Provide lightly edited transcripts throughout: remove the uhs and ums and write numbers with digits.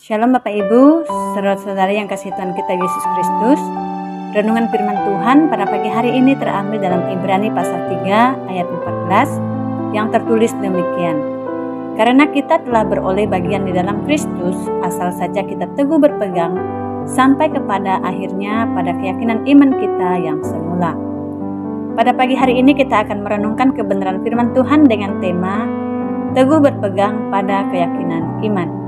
Shalom Bapak Ibu, saudara-saudari yang kasih Tuhan kita Yesus Kristus. Renungan firman Tuhan pada pagi hari ini terambil dalam Ibrani pasal 3 ayat 14 yang tertulis demikian. Karena kita telah beroleh bagian di dalam Kristus, asal saja kita teguh berpegang sampai kepada akhirnya pada keyakinan iman kita yang semula. Pada pagi hari ini kita akan merenungkan kebenaran firman Tuhan dengan tema Teguh berpegang pada keyakinan iman.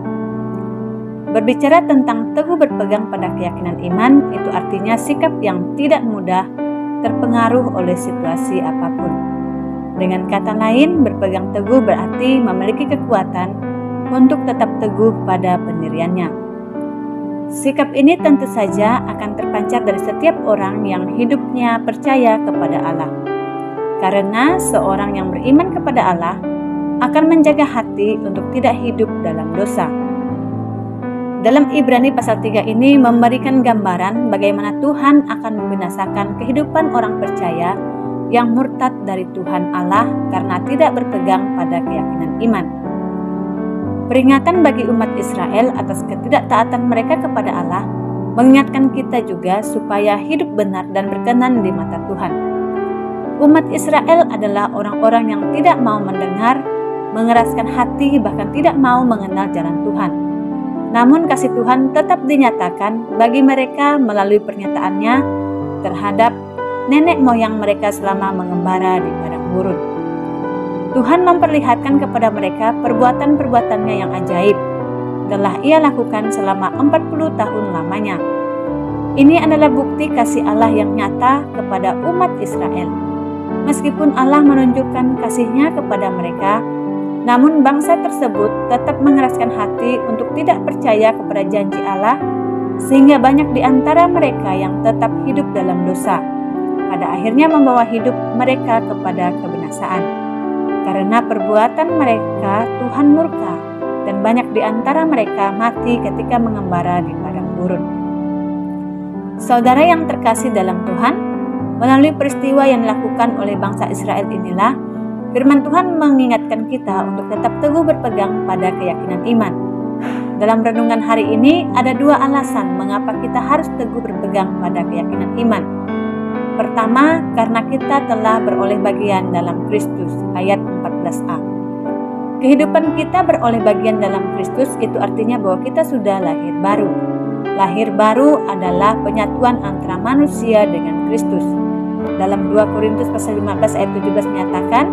Berbicara tentang teguh berpegang pada keyakinan iman, itu artinya sikap yang tidak mudah terpengaruh oleh situasi apapun. Dengan kata lain, berpegang teguh berarti memiliki kekuatan untuk tetap teguh pada pendiriannya. Sikap ini tentu saja akan terpancar dari setiap orang yang hidupnya percaya kepada Allah. Karena seorang yang beriman kepada Allah akan menjaga hati untuk tidak hidup dalam dosa. Dalam Ibrani pasal 3 ini memberikan gambaran bagaimana Tuhan akan membinasakan kehidupan orang percaya yang murtad dari Tuhan Allah karena tidak berpegang pada keyakinan iman. Peringatan bagi umat Israel atas ketidaktaatan mereka kepada Allah mengingatkan kita juga supaya hidup benar dan berkenan di mata Tuhan. Umat Israel adalah orang-orang yang tidak mau mendengar, mengeraskan hati, bahkan tidak mau mengenal jalan Tuhan. Namun kasih Tuhan tetap dinyatakan bagi mereka melalui pernyataannya terhadap nenek moyang mereka selama mengembara di padang gurun. Tuhan memperlihatkan kepada mereka perbuatan-perbuatannya yang ajaib telah Ia lakukan selama 40 tahun lamanya. Ini adalah bukti kasih Allah yang nyata kepada umat Israel. Meskipun Allah menunjukkan kasih-Nya kepada mereka, namun bangsa tersebut tetap mengeraskan hati untuk tidak percaya kepada janji Allah, sehingga banyak di antara mereka yang tetap hidup dalam dosa. Pada akhirnya membawa hidup mereka kepada kebinasaan. Karena perbuatan mereka Tuhan murka, dan banyak di antara mereka mati ketika mengembara di padang gurun. Saudara yang terkasih dalam Tuhan, melalui peristiwa yang dilakukan oleh bangsa Israel inilah, firman Tuhan mengingatkan kita untuk tetap teguh berpegang pada keyakinan iman. Dalam renungan hari ini ada dua alasan mengapa kita harus teguh berpegang pada keyakinan iman. Pertama, karena kita telah beroleh bagian dalam Kristus, ayat 14a. Kehidupan kita beroleh bagian dalam Kristus itu artinya bahwa kita sudah lahir baru. Lahir baru adalah penyatuan antara manusia dengan Kristus. Dalam 2 Korintus pasal 15 ayat 17 menyatakan,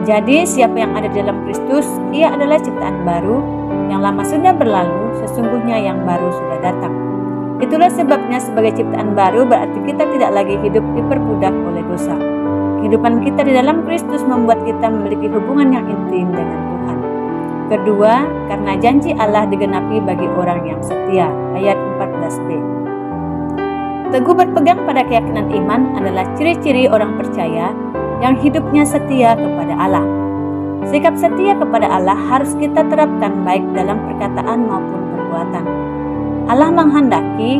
jadi siapa yang ada di dalam Kristus, ia adalah ciptaan baru, yang lama sudah berlalu, sesungguhnya yang baru sudah datang. Itulah sebabnya sebagai ciptaan baru berarti kita tidak lagi hidup diperbudak oleh dosa. Kehidupan kita di dalam Kristus membuat kita memiliki hubungan yang intim dengan Tuhan. Kedua, karena janji Allah digenapi bagi orang yang setia, ayat 14b. Teguh berpegang pada keyakinan iman adalah ciri-ciri orang percaya yang hidupnya setia kepada Allah. Sikap setia kepada Allah harus kita terapkan baik dalam perkataan maupun perbuatan. Allah menghendaki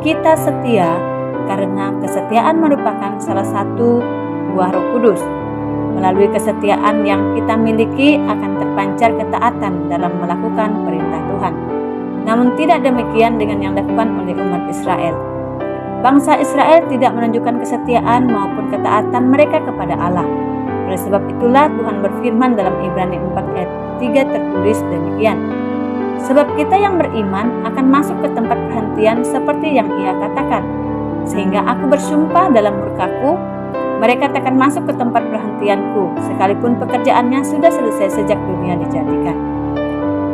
kita setia karena kesetiaan merupakan salah satu buah Roh Kudus. Melalui kesetiaan yang kita miliki akan terpancar ketaatan dalam melakukan perintah Tuhan. Namun tidak demikian dengan yang dilakukan oleh umat Israel. Bangsa Israel tidak menunjukkan kesetiaan maupun ketaatan mereka kepada Allah. Oleh sebab itulah Tuhan berfirman dalam Ibrani 4 ayat 3 tertulis demikian. Sebab kita yang beriman akan masuk ke tempat perhentian seperti yang Ia katakan. Sehingga aku bersumpah dalam murkaku, mereka takkan masuk ke tempat perhentianku, sekalipun pekerjaannya sudah selesai sejak dunia dijadikan.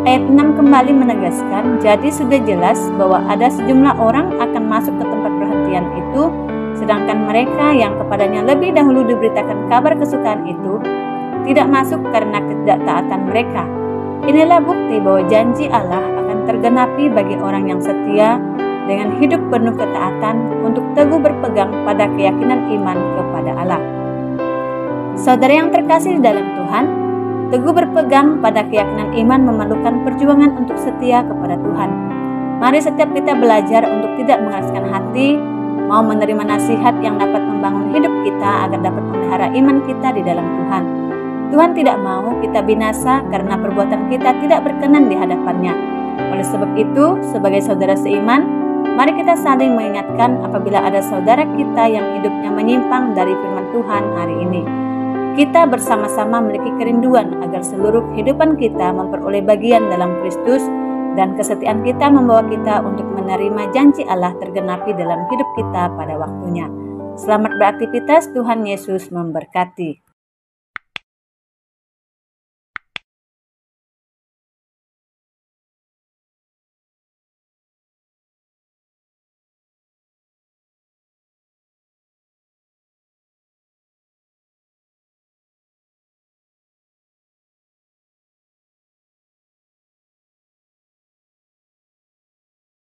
Ayat 6 kembali menegaskan, jadi sudah jelas bahwa ada sejumlah orang akan masuk ke tempat perhentian itu, sedangkan mereka yang kepadanya lebih dahulu diberitakan kabar kesukaan itu, tidak masuk karena ketidaktaatan mereka. Inilah bukti bahwa janji Allah akan tergenapi bagi orang yang setia dengan hidup penuh ketaatan untuk teguh berpegang pada keyakinan iman kepada Allah. Saudara yang terkasih dalam Tuhan, teguh berpegang pada keyakinan iman memerlukan perjuangan untuk setia kepada Tuhan. Mari setiap kita belajar untuk tidak mengeraskan hati, mau menerima nasihat yang dapat membangun hidup kita agar dapat memelihara iman kita di dalam Tuhan. Tuhan tidak mau kita binasa karena perbuatan kita tidak berkenan di hadapan-Nya. Oleh Sebab itu, sebagai saudara seiman, mari kita saling mengingatkan apabila ada saudara kita yang hidupnya menyimpang dari firman Tuhan hari ini. Kita bersama-sama memiliki kerinduan agar seluruh kehidupan kita memperoleh bagian dalam Kristus, dan kesetiaan kita membawa kita untuk menerima janji Allah tergenapi dalam hidup kita pada waktunya. Selamat beraktivitas, Tuhan Yesus memberkati.